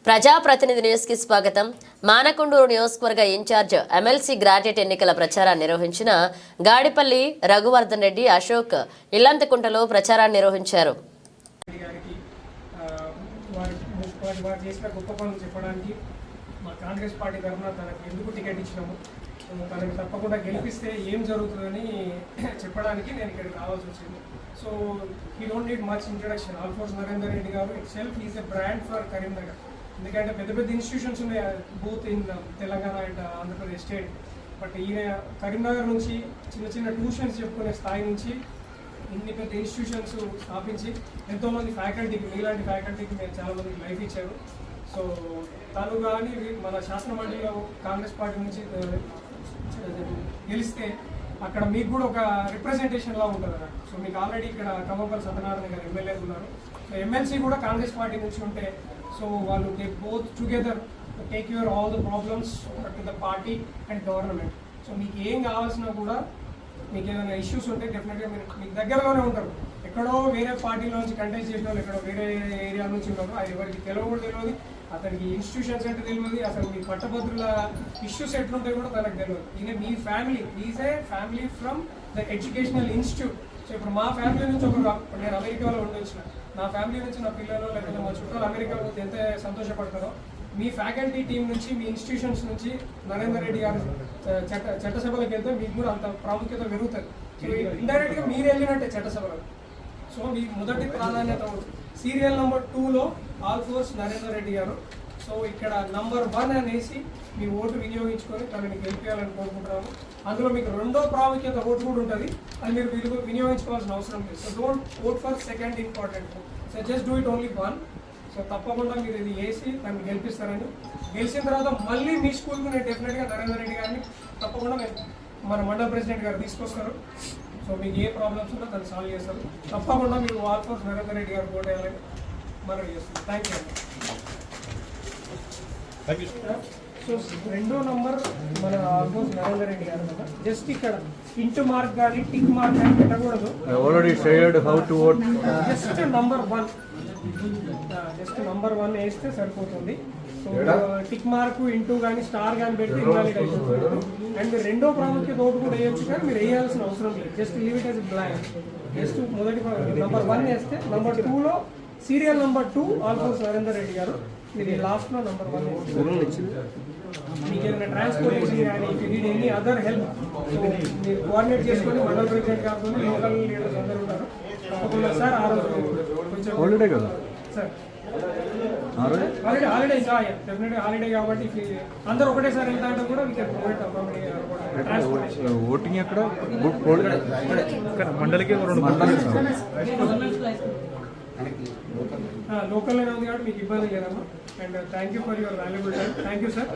ప్రజాప్రతినిధి న్యూస్ కి స్వాగతం. మానకొండూరు నియోజకవర్గ ఇన్ఛార్జ్ ఎమ్మెల్సీ గ్రాడ్యుయేట్ ఎన్నికల ప్రచారాన్ని నిర్వహించిన గాడిపల్లి రఘువర్ధన్ రెడ్డి అశోక్ ఇల్లంతకుంటలో ప్రచారాన్ని నిర్వహించారు. కాంగ్రెస్ పార్టీ తరఫున తనకు ఎందుకు టికెట్ ఇచ్చినాము, తనకు తప్పకుండా గెలిపిస్తే ఏం జరుగుతుందని చెప్పడానికి నేను ఇక్కడికి రావాల్సి వచ్చింది. So he don't need much introduction. Alphores Narender Reddy గారు itself is a brand for Karimnagar. ఎందుకంటే పెద్ద పెద్ద ఇన్స్టిట్యూషన్స్ ఉన్నాయి both in Telangana and Andhra Pradesh state. But ఈయన కరీంనగర్ నుంచి చిన్న చిన్న ట్యూషన్స్ చెప్పుకునే స్థాయి నుంచి ఇన్ని పెద్ద ఇన్స్టిట్యూషన్స్ స్థాపించి ఎంతోమంది ఫ్యాకల్టీకి, మీలాంటి ఫ్యాకల్టీకి మేము చాలామందికి లైఫ్ ఇచ్చారు. సో తను కానీ మన శాసనమండలిలో కాంగ్రెస్ పార్టీ నుంచి గెలిస్తే అక్కడ మీకు కూడా ఒక రిప్రజెంటేషన్ లా ఉంటుంది అన్నట్టు. సో మీకు ఆల్రెడీ ఇక్కడ కమ్మపల్లి సత్యనారాయణ గారు ఎమ్మెల్యే ఉన్నారు. సో ఎమ్మెల్సీ కూడా కాంగ్రెస్ పార్టీ నుంచి ఉంటే సో వాళ్ళు both together take your all the problems to the party and government. So మీకు ఏం కావాల్సినా కూడా, మీకు ఏదైనా ఇష్యూస్ ఉంటే డెఫినెట్గా మీరు మీకు దగ్గరలోనే ఉంటారు. ఎక్కడో వేరే పార్టీలో నుంచి కంటెస్ట్ చేసిన వాళ్ళు ఎక్కడో వేరే ఏరియా నుంచి ఉన్నారు. అది ఎవరికి తెలియదు, అతనికి ఇన్స్టిట్యూషన్స్ అంటే తెలియదు, అసలు మీ పట్టభద్రుల ఇష్యూస్ ఎట్లుంటాయి కూడా తనకు తెలియదు. ఈయన మీ family, is a family from the educational institute. So ఇప్పుడు మా ఫ్యామిలీ నుంచి నేను అమెరికాలో ఉండొచ్చిన, నా ఫ్యామిలీ నుంచి నా పిల్లలు లేకపోతే మా చుట్టాలు అమెరికా పోతే ఎంత సంతోషపడతారో, మీ ఫ్యాకల్టీ టీం నుంచి, మీ ఇన్స్టిట్యూషన్స్ నుంచి నరేందర్ రెడ్డి గారు చట్టసభలకు వెళ్తే మీకు కూడా అంత ప్రాముఖ్యత పెరుగుతుంది. సో ఇండైరెక్ట్గా మీరు వెళ్ళినట్టే చట్టసభలకు. సో మీ మొదటి ప్రాధాన్యత సీరియల్ నెంబర్ 2లో ఆల్ఫోర్స్ నరేందర్ రెడ్డి గారు. సో ఇక్కడ నంబర్ 1 అనేసి మీ ఓటు వినియోగించుకొని తనని గెలిపించాలని కోరుకుంటున్నాము. అందులో మీకు రెండో ప్రాముఖ్యత ఓటు కూడా ఉంటుంది, అది మీరు వినియోగించుకోవాల్సిన అవసరం లేదు. So don't vote for second important, so just do it only 1. So తప్పకుండా మీరు ఇది వేసి తనని గెలిపిస్తారని, గెలిచిన తర్వాత మళ్ళీ మీ స్కూల్కి నేను డెఫినెట్గా నరేందర్ రెడ్డి గారిని తప్పకుండా మన మండల ప్రెసిడెంట్ గారు తీసుకొస్తారు. సో మీకు ఏ ప్రాబ్లమ్స్ ఉన్నా తను సాల్వ్ చేస్తారు. తప్పకుండా మీరు ఆల్ఫోర్స్ నరేందర్ రెడ్డి గారు ఓట్ వేయాలని మనం చేస్తాం. Thank you. సో రెండో నంబర్ మన ఆల్ఫోర్స్ నరేందర్ రెడ్డి గారు కదా, జస్ట్ ఇక్కడ ఇంటూ మార్క్ కానీ టిక్ మార్క్ కానీ పెట్టకూడదు. జస్ట్ నంబర్ 1 వేస్తే సరిపోతుంది. సో టిక్ మార్క్, ఇంటూ కానీ స్టార్ కానీ పెడితే ఇన్వాలిడ్ అయిపోతుంది. అండ్ రెండో ప్రాముఖ్యత ఓటు కూడా వేయొచ్చు, కానీ మీరు వేయాల్సిన అవసరం లేదు. Just leave it as blank. Just మొదటి నంబర్ 1 వేస్తే నంబర్ 2లో సీరియల్ నంబర్ 2 ఆల్ఫోర్స్ నరేందర్ రెడ్డి గారు, ఇది లాస్ట్లో నంబర్ 1. మీకు ఏదైనా ట్రాన్స్పోర్టేషన్ కానీ, if you need any other help, so మీరు కోఆర్డినేట్ చేసుకొని మండల ప్రెసిడెంట్ గారితో లోకల్ లీడర్స్ అందరూ ఉంటారు. తప్పకుండా సార్ ఆ రోజు కొంచెం హాలిడే కదా సార్, హాలిడే డెఫినెట్గా హాలిడే కాబట్టి అందరూ ఒకటేసారి వెళ్తా అంటే కూడా ఓటింగ్ ఎక్కడ మండలికి లోకల్లోనే ఉంది కాబట్టి మీకు ఇబ్బంది లేదమ్మా. And thank you for your valuable time. Thank you sir.